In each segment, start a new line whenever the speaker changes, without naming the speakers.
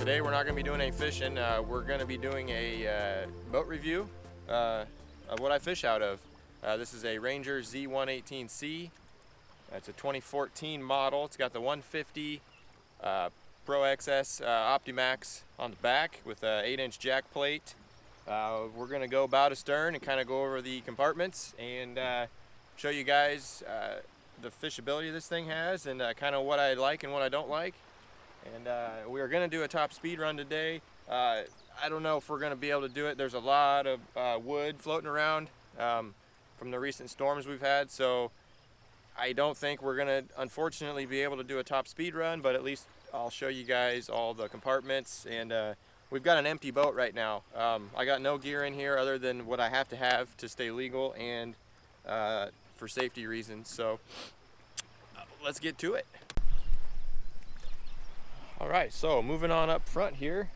Today we're not going to be doing any fishing. We're going to be doing a boat review of what I fish out of. This is a Ranger Z118C. It's a 2014 model. It's got the 150 Pro XS Optimax on the back with an 8-inch jack plate. We're going to go bow to stern and kind of go over the compartments and show you guys the fishability this thing has and kind of what I like and what I don't like. And we are going to do a top speed run today. I don't know if we're going to be able to do it. There's a lot of wood floating around from the recent storms we've had, so I don't think we're going to unfortunately be able to do a top speed run, but at least I'll show you guys all the compartments. And we've got an empty boat right now. I got no gear in here other than what I have to stay legal and for safety reasons. So let's get to it. All right, so moving on up front here,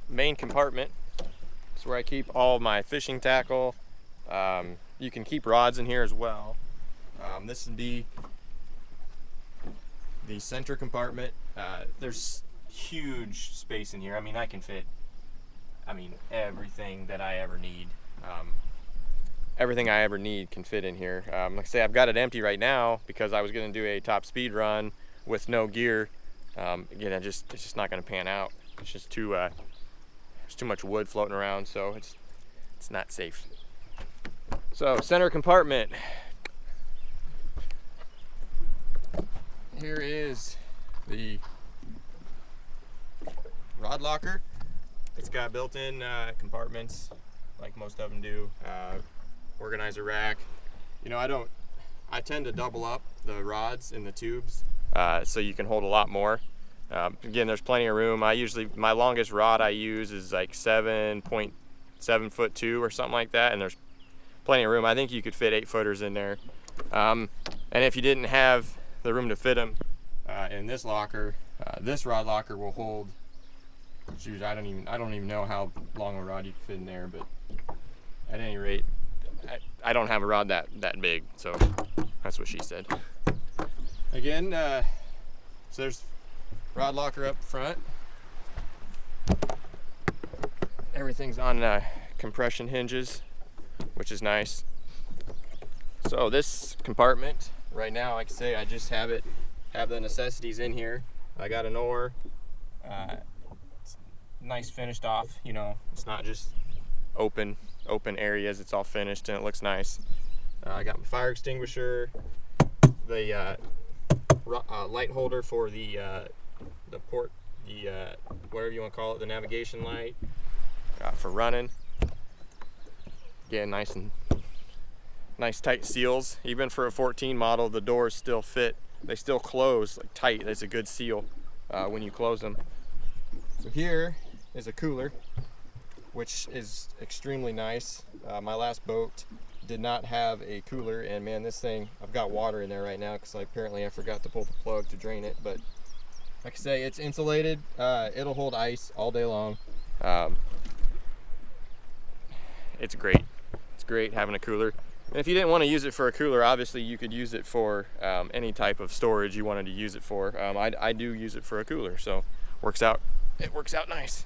main compartment. It's where I keep all my fishing tackle. You can keep rods in here as well. This would be the center compartment. There's huge space in here. I mean, I can fit, everything that I ever need. Everything I ever need can fit in here. Like I say, I've got it empty right now because I was going to do a top speed run with no gear. Again, it's just not going to pan out. It's just there's too much wood floating around, so it's not safe. So center compartment. Here is the rod locker. It's got built-in compartments, like most of them do. Organizer rack. You know, I tend to double up the rods in the tubes so you can hold a lot more. Again, there's plenty of room. My longest rod I use is like 7.7 foot 2 or something like that, and there's plenty of room. I think you could fit 8-footers in there. And if you didn't have the room to fit them in this locker, this rod locker will hold. Shoot, I don't even know how long a rod you can fit in there, but at any rate, I don't have a rod that big, so that's what she said. Again, so there's rod locker up front. Everything's on compression hinges, which is nice. So this compartment right now, like I say, I just have the necessities in here. I got an oar. It's nice finished off. You know, it's not just open areas. It's all finished and it looks nice. I got my fire extinguisher, the light holder for the port, whatever you want to call it, the navigation light for running. Again, nice tight seals. Even for a 14 model, the doors still fit. They still close like tight. That's a good seal when you close them. So here is a cooler, which is extremely nice. My last boat did not have a cooler, and man, this thing, I've got water in there right now because apparently I forgot to pull the plug to drain it. But like I say, it's insulated. It'll hold ice all day long. It's great. It's great having a cooler. And if you didn't want to use it for a cooler, obviously you could use it for any type of storage you wanted to use it for. I do use it for a cooler, so it works out nice.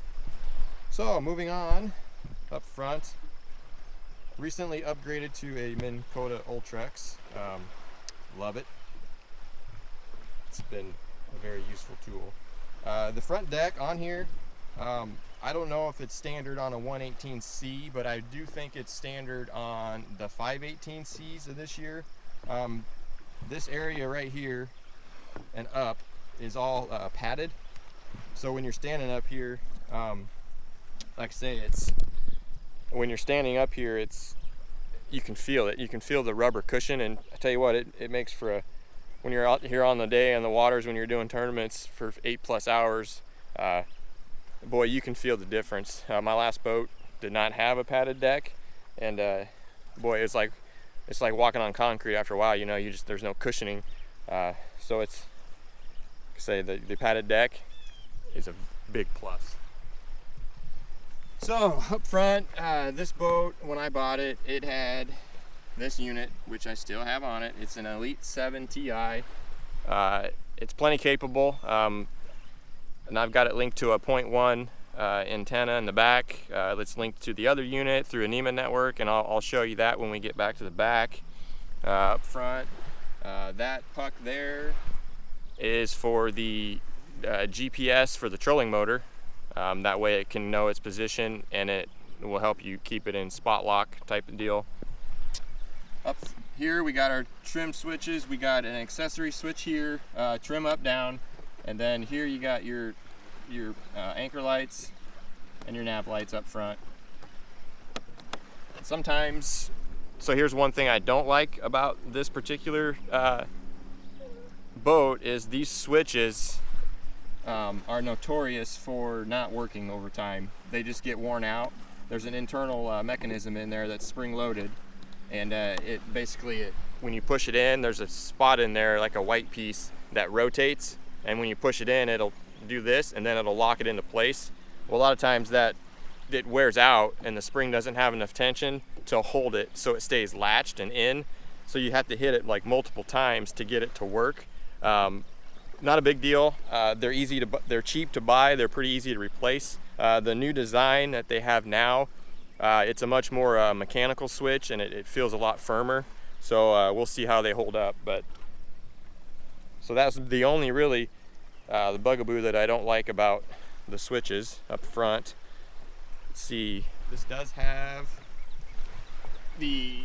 So moving on up front, recently upgraded to a Minn Kota Ultrex. Love it. It's been a very useful tool. The front deck on here, I don't know if it's standard on a 118C, but I do think it's standard on the 518Cs of this year. This area right here and up is all padded. So when you're standing up here, like I say, when you're standing up here, you can feel it. You can feel the rubber cushion, and I tell you what, it makes for when you're out here on the day in the waters, when you're doing tournaments for 8+ hours, boy, you can feel the difference. My last boat did not have a padded deck, and boy, it's like walking on concrete after a while. You know, there's no cushioning. So it's, like I say, the padded deck is a big plus. So up front, this boat, when I bought it, it had this unit, which I still have on it. It's an Elite 7 Ti. It's plenty capable. and I've got it linked to a 0.1 antenna in the back. It's linked to the other unit through a NEMA network, and I'll show you that when we get back to the back. Up front, that puck there is for the GPS for the trolling motor. That way it can know its position, and it will help you keep it in spot lock type of deal. Up here we got our trim switches. We got an accessory switch here, trim up down, and then here you got your anchor lights and your nav lights up front. Sometimes, so here's one thing I don't like about this particular boat is these switches are notorious for not working over time. They just get worn out. There's an internal mechanism in there that's spring loaded, and it basically, when you push it in, there's a spot in there like a white piece that rotates, and when you push it in, it'll do this, and then it'll lock it into place. Well, a lot of times that it wears out and the spring doesn't have enough tension to hold it so it stays latched and in, so you have to hit it like multiple times to get it to work. Not a big deal. They're cheap to buy. They're pretty easy to replace. The new design that they have now, it's a much more mechanical switch, and it feels a lot firmer. So we'll see how they hold up. But so that's the only really the bugaboo that I don't like about the switches up front. Let's see. This does have the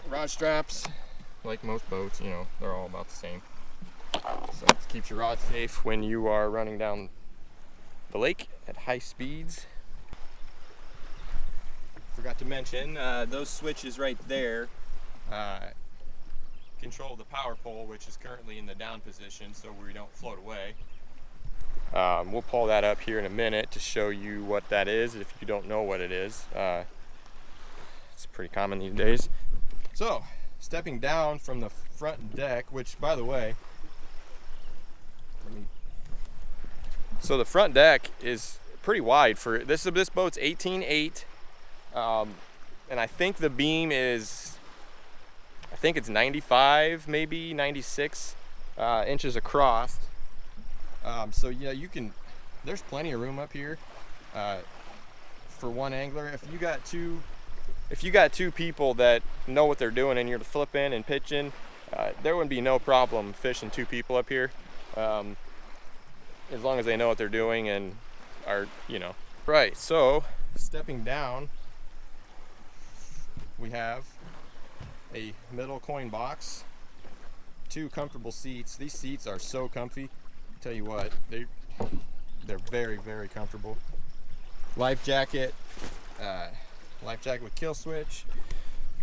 rod straps, like most boats. You know, they're all about the same. So it keeps your rod safe when you are running down the lake at high speeds. Forgot to mention, those switches right there control the power pole, which is currently in the down position so we don't float away. We'll pull that up here in a minute to show you what that is if you don't know what it is. It's pretty common these days. So, stepping down from the front deck, which, by the way, so the front deck is pretty wide for this boat's 18.8, and I think the beam is, I think it's 95, maybe 96 inches across. So yeah, there's plenty of room up here for one angler. If you got two people that know what they're doing and you're flipping and pitching, there would be no problem fishing two people up here. As long as they know what they're doing and are, you know. Right, so stepping down, we have a middle coin box, two comfortable seats. These seats are so comfy. I'll tell you what, they're very, very comfortable. Life jacket with kill switch.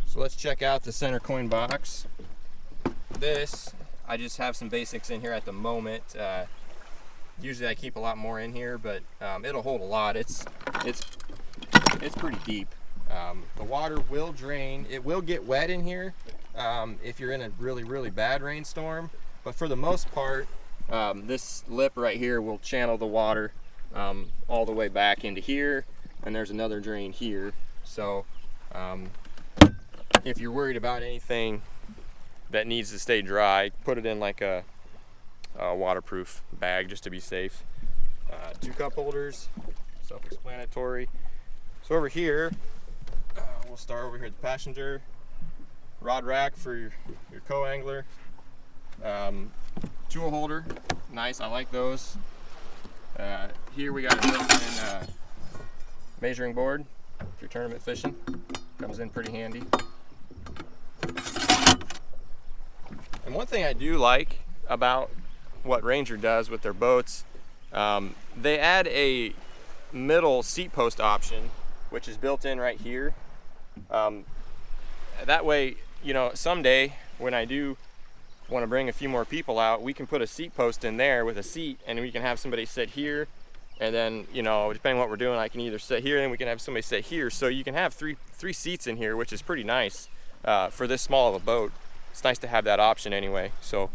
So let's check out the center coin box. This, I just have some basics in here at the moment. Usually I keep a lot more in here, but it'll hold a lot. It's pretty deep. The water will drain. It will get wet in here if you're in a really, really bad rainstorm. But for the most part, this lip right here will channel the water all the way back into here, and there's another drain here. So if you're worried about anything that needs to stay dry, put it in like a waterproof bag just to be safe. Two cup holders, self-explanatory. So over here, we'll start over here at the passenger. Rod rack for your co-angler. Tool holder, nice, I like those. Here we got a built-in measuring board if you're tournament fishing. Comes in pretty handy. And one thing I do like about what Ranger does with their boats, they add a middle seat post option, which is built in right here. That way, you know, someday when I do want to bring a few more people out, we can put a seat post in there with a seat, and we can have somebody sit here, and then, you know, depending on what we're doing, I can either sit here and we can have somebody sit here. So you can have three seats in here, which is pretty nice for this small of a boat. It's nice to have that option anyway. So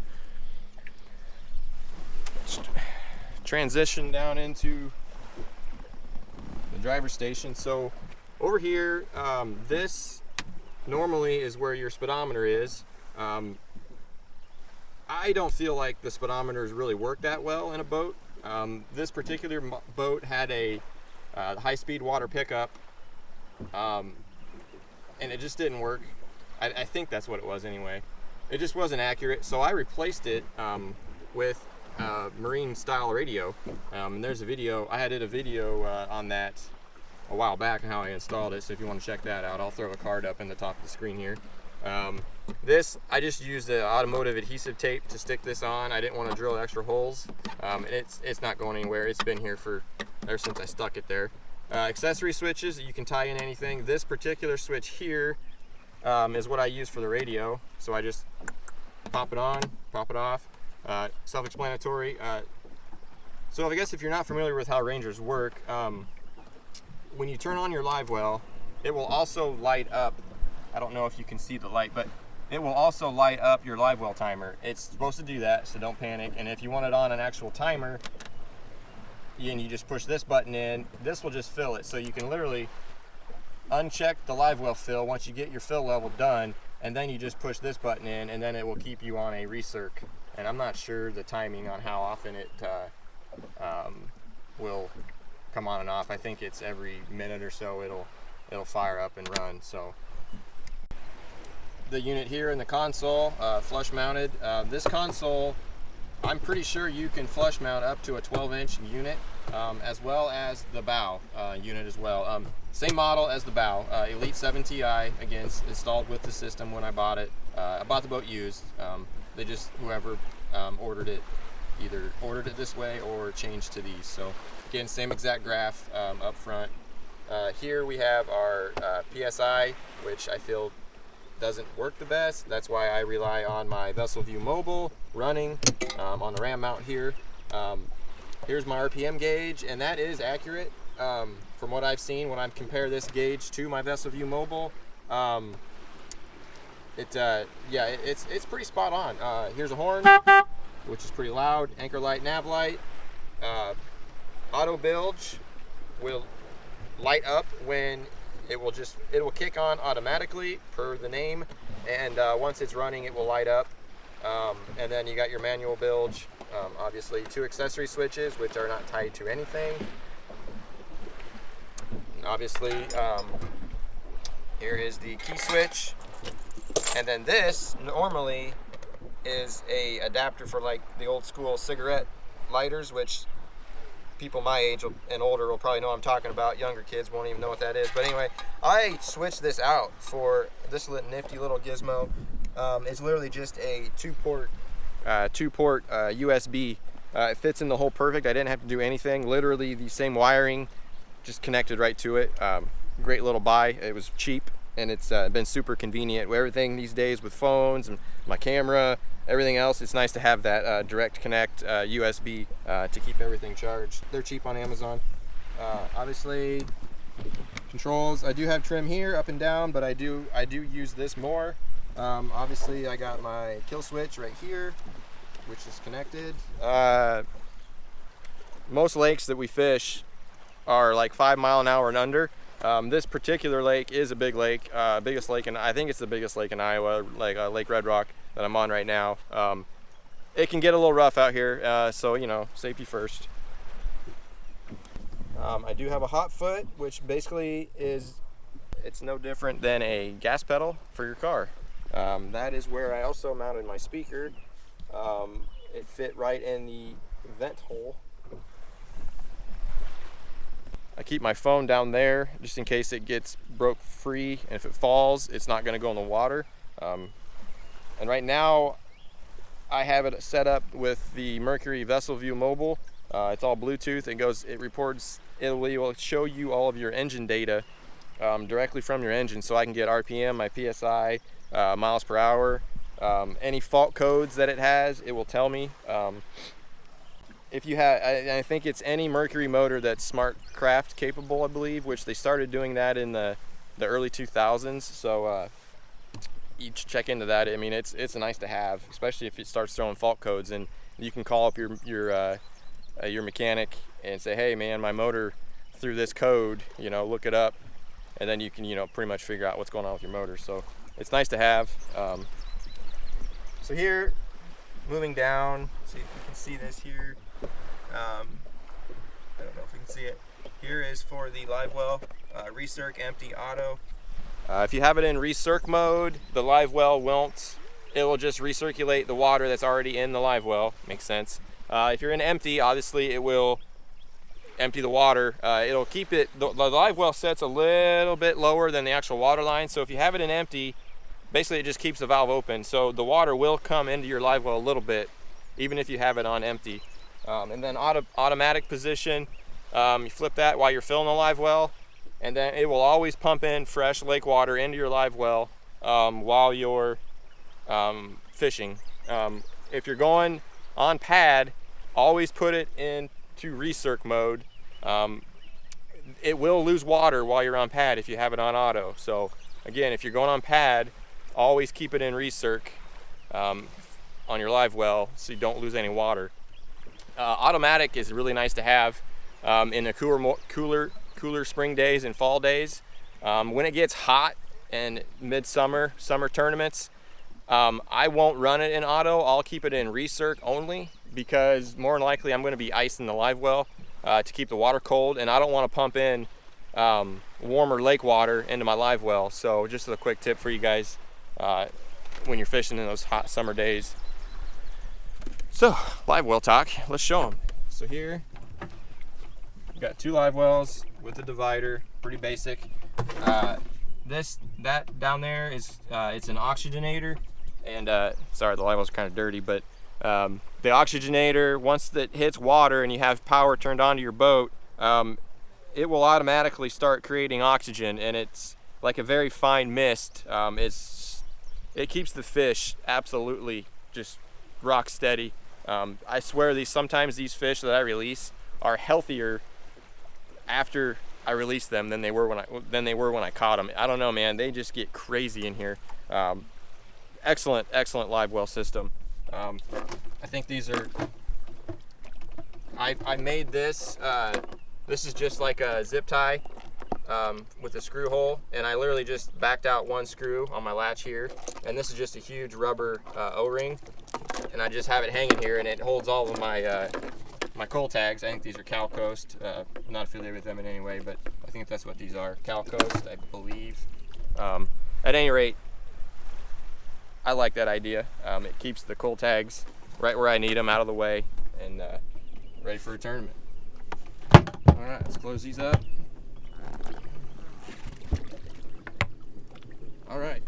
transition down into the driver's station. So over here, this normally is where your speedometer is. I don't feel like the speedometers really work that well in a boat. This particular boat had a high-speed water pickup, and it just didn't work. I think that's what it was anyway. It just wasn't accurate, so I replaced it with marine style radio. And there's a video, I did a video on that a while back and how I installed it, so if you want to check that out, I'll throw a card up in the top of the screen here. This, I just used the automotive adhesive tape to stick this on. I didn't want to drill extra holes, and it's not going anywhere. It's been here ever since I stuck it there. Accessory switches, you can tie in anything. This particular switch here is what I use for the radio, so I just pop it on, pop it off. Self-explanatory. So I guess if you're not familiar with how Rangers work, when you turn on your live well, it will also light up. I don't know if you can see the light, but it will also light up your live well timer. It's supposed to do that, so don't panic. And if you want it on an actual timer, and you just push this button in, this will just fill it. So you can literally uncheck the live well fill once you get your fill level done, and then you just push this button in, and then it will keep you on a recirc. And I'm not sure the timing on how often it will come on and off. I think it's every minute or so it'll fire up and run. So the unit here in the console, flush mounted. This console, I'm pretty sure you can flush mount up to a 12-inch unit, as well as the bow unit as well. Same model as the bow, Elite 7 Ti, again, installed with the system when I bought it. I bought the boat used. They just, whoever ordered it, either ordered it this way or changed to these. So again, same exact graph up front. Here we have our PSI, which I feel doesn't work the best. That's why I rely on my VesselView Mobile running on the ram mount here. Here's my RPM gauge, and that is accurate from what I've seen when I compare this gauge to my VesselView Mobile. Yeah, it's pretty spot on. Here's a horn, which is pretty loud. Anchor light, nav light. Auto bilge will light up when it will kick on automatically per the name, and once it's running it will light up. And then you got your manual bilge, obviously 2 accessory switches which are not tied to anything. And obviously here is the key switch, and then this normally is a adapter for like the old school cigarette lighters, which people my age and older will probably know what I'm talking about. Younger kids won't even know what that is. But anyway, I switched this out for this nifty little gizmo. It's literally just a two-port USB. It fits in the hole perfect. I didn't have to do anything. Literally the same wiring, just connected right to it. Great little buy. It was cheap, and it's been super convenient. Everything these days with phones and my camera, everything else, it's nice to have that direct connect USB to keep everything charged. They're cheap on Amazon. Obviously, controls. I do have trim here, up and down, but I do use this more. Obviously, I got my kill switch right here, which is connected. Most lakes that we fish are like 5 mile an hour and under. This particular lake is a big lake, biggest lake, and I think it's the biggest lake in Iowa, like Lake Red Rock that I'm on right now. It can get a little rough out here, so you know, safety first. I do have a hot foot, which basically it's no different than a gas pedal for your car. That is where I also mounted my speaker. It fit right in the vent hole. I keep my phone down there just in case it gets broke free, and if it falls, it's not going to go in the water. And right now I have it set up with the Mercury VesselView Mobile. It's all Bluetooth. It will show you all of your engine data directly from your engine, so I can get RPM, my PSI, miles per hour, any fault codes that it has, it will tell me. If you have, I think it's any Mercury motor that's smart craft capable, I believe, which they started doing that in the early 2000s. So you check into that. I mean, it's nice to have, especially if it starts throwing fault codes, and you can call up your mechanic and say, hey man, my motor threw this code, you know, look it up, and then you can, you know, pretty much figure out what's going on with your motor. So it's nice to have. So here, moving down, see if you can see this here.
I don't know if you can see it. Here is for the live well, recirc, empty, auto.
If you have it in recirc mode, the live well won't. It will just recirculate the water that's already in the live well. Makes sense. If you're in empty, obviously it will empty the water. It'll keep it, the live well sets a little bit lower than the actual water line. So if you have it in empty, basically it just keeps the valve open. So the water will come into your live well a little bit, even if you have it on empty. And then automatic position, you flip that while you're filling the live well, and then it will always pump in fresh lake water into your live well while you're fishing. If you're going on pad, always put it into recirc mode. It will lose water while you're on pad if you have it on auto. So again, if you're going on pad, always keep it in recirc on your live well so you don't lose any water. Automatic is really nice to have in the cooler spring days and fall days. When it gets hot and summer tournaments, I won't run it in auto. I'll keep it in recirc only, because more than likely I'm going to be icing the live well to keep the water cold, and I don't want to pump in warmer lake water into my live well. So just a quick tip for you guys when you're fishing in those hot summer days. So live well talk, let's show them. So here we've got 2 live wells with a divider, pretty basic. That down there is it's an oxygenator, and sorry, the live wells are kind of dirty, but the oxygenator, once it hits water and you have power turned on to your boat, it will automatically start creating oxygen, and it's like a very fine mist. It keeps the fish absolutely just rock steady. I swear sometimes these fish that I release are healthier after I release them than they were when I caught them. I don't know, man, they just get crazy in here. Excellent live well system. I think these are, I made this, this is just like a zip tie with a screw hole, and I literally just backed out 1 screw on my latch here, and this is just a huge rubber O-ring, and I just have it hanging here, and it holds all of my my coal tags. I think these are Cal Coast. I'm not affiliated with them in any way, but I think that's what these are. Cal Coast, I believe. At any rate, I like that idea. It keeps the coal tags right where I need them, out of the way, and ready for a tournament. All right, let's close these up. All right.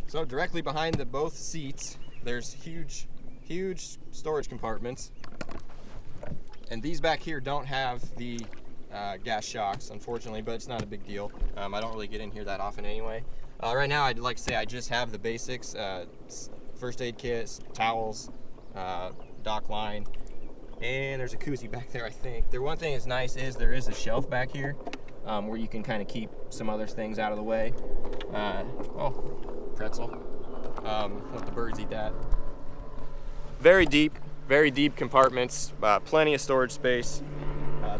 So directly behind both seats, there's huge storage compartments. And these back here don't have the gas shocks, unfortunately, but it's not a big deal. I don't really get in here that often anyway. Right now, I'd like to say I just have the basics, first aid kits, towels, dock line, and there's a koozie back there, I think. One thing that's nice is there is a shelf back here where you can kind of keep some other things out of the way. Oh, pretzel. Let the birds eat that. Very deep compartments, plenty of storage space.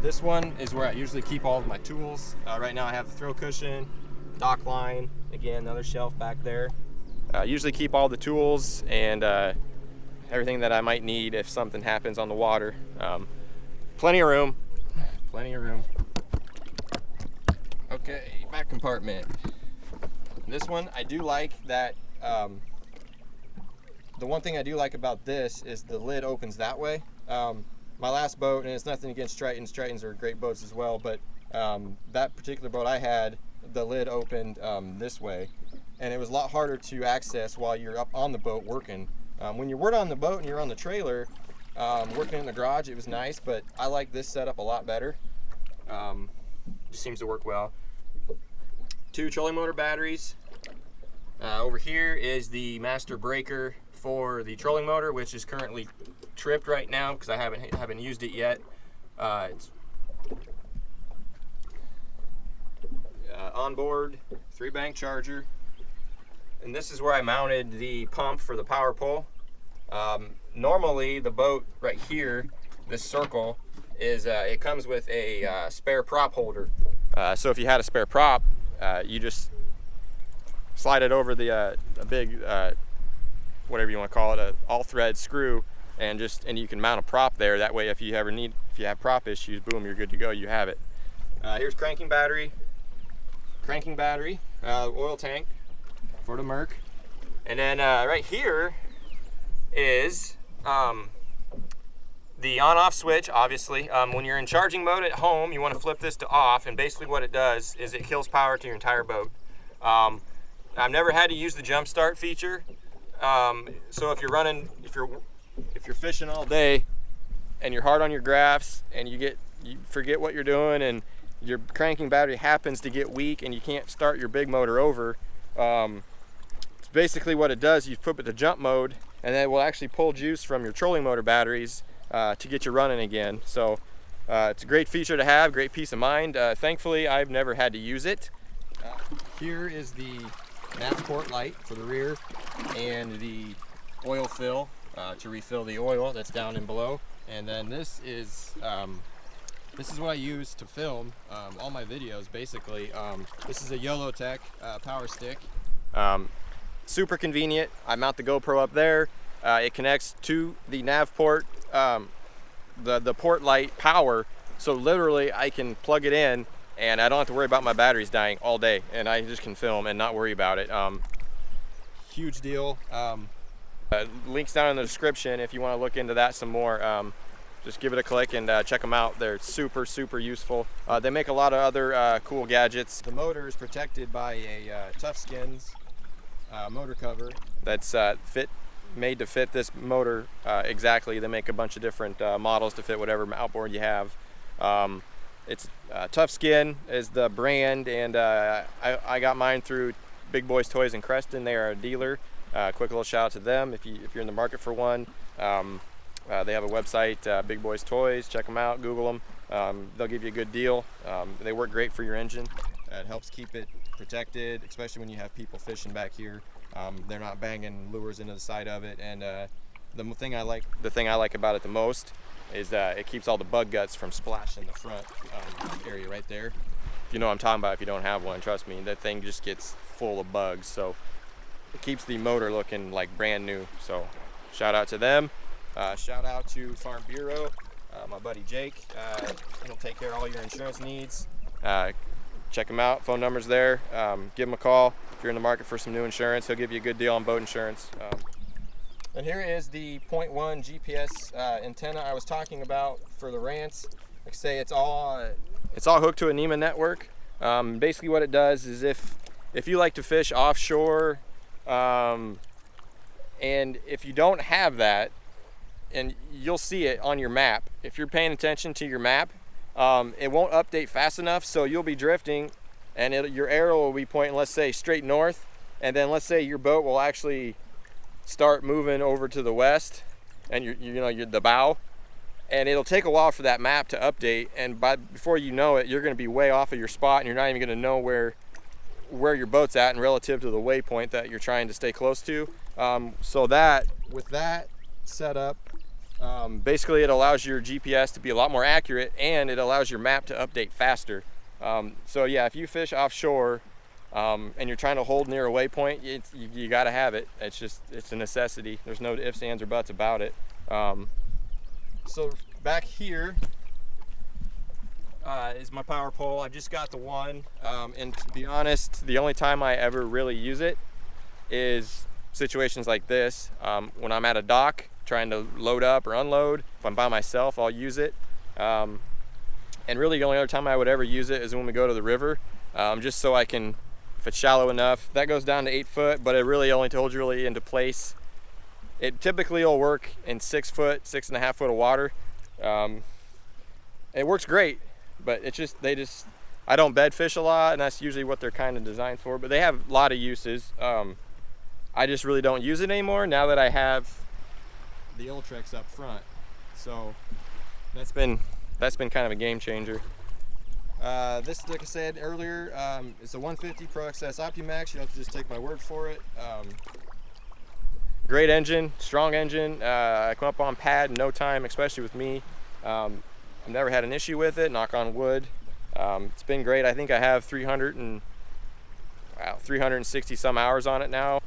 This one is where I usually keep all of my tools. Right now I have the throw cushion, dock line, again, another shelf back there. Usually keep all the tools and everything that I might need if something happens on the water. Plenty of room. Okay, back compartment. This one, I do like that. The one thing I do like about this is the lid opens that way. My last boat, and it's nothing against Tritons, Tritons are great boats as well, but that particular boat I had, the lid opened this way, and it was a lot harder to access while you're up on the boat working. When you weren't on the boat and you're on the trailer, working in the garage, it was nice, but I like this setup a lot better. Just seems to work well. 2 trolling motor batteries. Over here is the master breaker for the trolling motor, which is currently tripped right now because I haven't used it yet. It's onboard 3-bank charger, and this is where I mounted the pump for the power pole. Normally the boat right here, this circle, is it comes with a spare prop holder. So if you had a spare prop, you just slide it over the a big whatever you want to call it, a all thread screw, and you can mount a prop there. That way, if you have prop issues, boom, you're good to go. You have it. Here's cranking battery, oil tank for the Merc, and then right here is the on-off switch. Obviously, when you're in charging mode at home, you want to flip this to off, and basically what it does is it kills power to your entire boat. I've never had to use the jump start feature, so if you're fishing all day and you're hard on your graphs and you forget what you're doing and your cranking battery happens to get weak and you can't start your big motor over, it's basically what it does. You put it to jump mode, and then it will actually pull juice from your trolling motor batteries to get you running again. So it's a great feature to have, great peace of mind. Thankfully, I've never had to use it. Here is the nav port light for the rear and the oil fill to refill the oil that's down and below. And then this is what I use to film all my videos, basically. This is a YOLO Tech power stick. Super convenient. I mount the GoPro up there. It connects to the nav port, the port light power. So literally I can plug it in and I don't have to worry about my batteries dying all day, and I just can film and not worry about it. Huge deal. Links down in the description if you want to look into that some more. Just give it a click and check them out. They're super, super useful. They make a lot of other cool gadgets. The motor is protected by a Tough Skins motor cover that's made to fit this motor exactly. They make a bunch of different models to fit whatever outboard you have. It's Tough Skin is the brand, and I got mine through Big Boys Toys in Creston. They are a dealer. Quick little shout out to them if you're in the market for one. They have a website, Big Boys Toys. Check them out, Google them. They'll give you a good deal. They work great for your engine. It helps keep it protected, especially when you have people fishing back here. They're not banging lures into the side of it. And the thing I like about it the most is it keeps all the bug guts from splashing the front area right there. You know what I'm talking about if you don't have one. Trust me, that thing just gets full of bugs. So it keeps the motor looking like brand new. So shout out to them. Shout out to Farm Bureau, my buddy Jake. He'll take care of all your insurance needs. Check him out, phone number's there. Give him a call if you're in the market for some new insurance. He'll give you a good deal on boat insurance. And here is the 0.1 GPS antenna I was talking about for the rants. Like I say, it's all hooked to a NEMA network. Basically what it does is if you like to fish offshore, and if you don't have that, and you'll see it on your map. If you're paying attention to your map, it won't update fast enough, so you'll be drifting and your arrow will be pointing, let's say, straight north, and then let's say your boat will actually start moving over to the west, and you're the bow, and it'll take a while for that map to update, and before you know it, you're going to be way off of your spot, and you're not even going to know where your boat's at and relative to the waypoint that you're trying to stay close to. So with that setup, basically it allows your GPS to be a lot more accurate, and it allows your map to update faster. So yeah, if you fish offshore and you're trying to hold near a waypoint, you got to have it. It's a necessity. There's no ifs, ands, or buts about it. So back here is my power pole. I just got the one, and to be honest, the only time I ever really use it is situations like this. When I'm at a dock trying to load up or unload, if I'm by myself, I'll use it. And really the only other time I would ever use it is when we go to the river, just so I can, if it's shallow enough. That goes down to 8 foot, but it really only holds you really into place. It typically will work in 6 foot, 6.5 foot of water. It works great, but I don't bed fish a lot, and that's usually what they're kind of designed for, but they have a lot of uses. I just really don't use it anymore now that I have the Ultrex up front. So that's been kind of a game changer. This, like I said earlier, it's a 150 Pro XS OptiMax. You have to just take my word for it. Great engine, strong engine. I come up on pad in no time, especially with me. I've never had an issue with it, knock on wood. It's been great. I think I have 360 some hours on it now.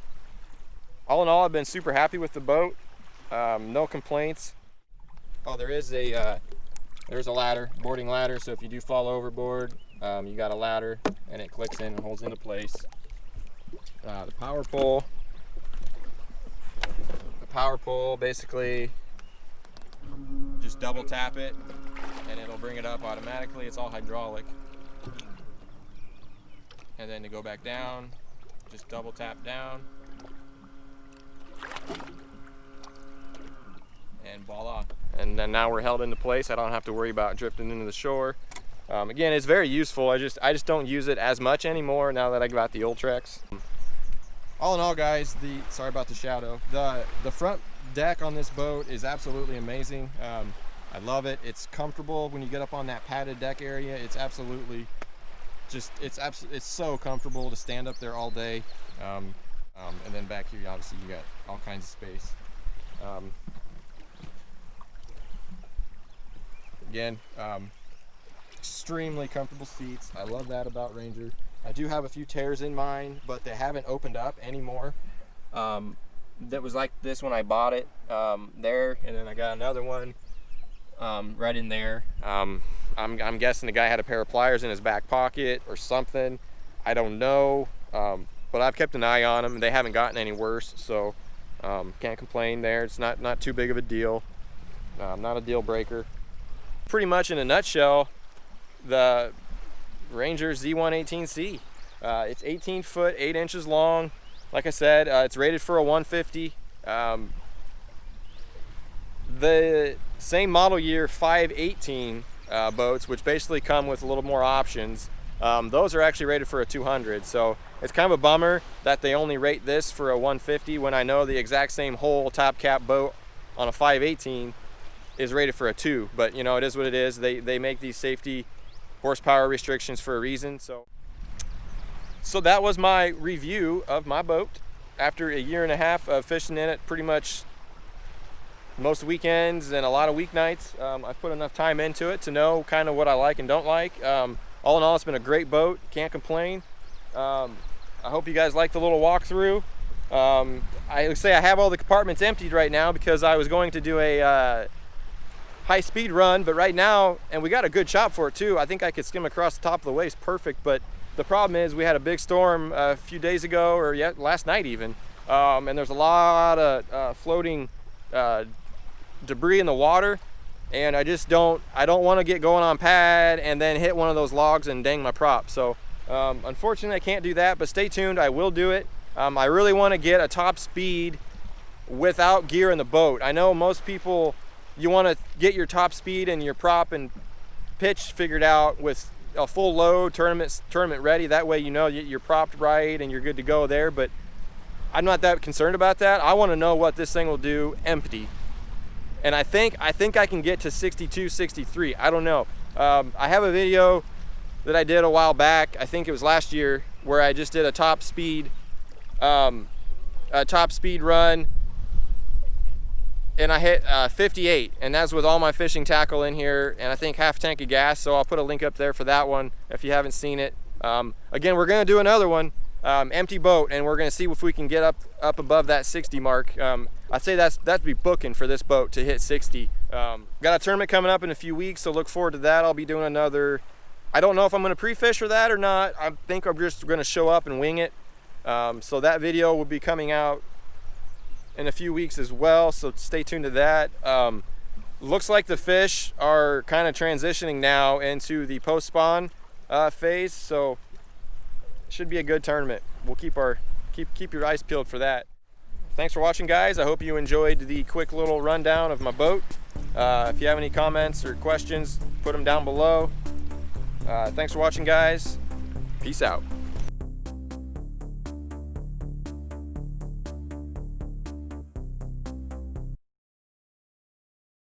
All in all, I've been super happy with the boat. No complaints. Oh, there's a ladder, boarding ladder, so if you do fall overboard, you got a ladder and it clicks in and holds into place. The power pole basically just double tap it and it'll bring it up automatically. It's all hydraulic. And then to go back down, just double tap down and voila. And then now we're held into place. I don't have to worry about drifting into the shore. Again, it's very useful. I just don't use it as much anymore now that I got the Ultrex. All in all, guys, sorry about the shadow. The front deck on this boat is absolutely amazing. I love it. It's comfortable when you get up on that padded deck area. It's absolutely it's so comfortable to stand up there all day. And then back here, obviously, you got all kinds of space. Again, extremely comfortable seats. I love that about Ranger. I do have a few tears in mine, but they haven't opened up anymore. That was like this when I bought it there, and then I got another one right in there. I'm guessing the guy had a pair of pliers in his back pocket or something. I don't know, but I've kept an eye on them. They haven't gotten any worse, so can't complain there. It's not too big of a deal. Not a deal breaker. Pretty much in a nutshell, the Ranger Z118C. It's 18 foot, 8 inches long. Like I said, it's rated for a 150. The same model year 518 boats, which basically come with a little more options, those are actually rated for a 200. So it's kind of a bummer that they only rate this for a 150 when I know the exact same whole top cap boat on a 518 is rated for a 2. But you know, it is what it is. They make these safety horsepower restrictions for a reason. So that was my review of my boat after a year and a half of fishing in it pretty much most weekends and a lot of weeknights. I've put enough time into it to know kind of what I like and don't like. All in all, it's been a great boat. Can't complain. I hope you guys like the little walkthrough. I would say I have all the compartments emptied right now because I was going to do a high-speed run, but right now, and we got a good chop for it too. I think I could skim across the top of the waist perfect, but the problem is we had a big storm a few days ago, or last night even, and there's a lot of floating debris in the water, and I don't want to get going on pad and then hit one of those logs and dang my prop. So unfortunately I can't do that, but stay tuned, I will do it. I really want to get a top speed without gear in the boat. I know most people, you want to get your top speed and your prop and pitch figured out with a full load, tournament ready. That way you know you're propped right and you're good to go there, but I'm not that concerned about that. I want to know what this thing will do empty. And I think I can get to 62, 63. I don't know. I have a video that I did a while back, I think it was last year, where I just did a top speed run, and I hit 58, and that's with all my fishing tackle in here, and I think half tank of gas. So I'll put a link up there for that one if you haven't seen it. Again, we're gonna do another one, empty boat, and we're gonna see if we can get up above that 60 mark. I'd say that'd be booking for this boat to hit 60. Got a tournament coming up in a few weeks, so look forward to that. I'll be doing another. I don't know if I'm gonna pre-fish for that or not. I think I'm just gonna show up and wing it. So that video will be coming out in a few weeks as well, so stay tuned to that. Looks like the fish are kind of transitioning now into the post-spawn phase, so should be a good tournament. We'll keep your eyes peeled for that. Thanks for watching, guys. I hope you enjoyed the quick little rundown of my boat. If you have any comments or questions, put them down below. Thanks for watching, guys. Peace out.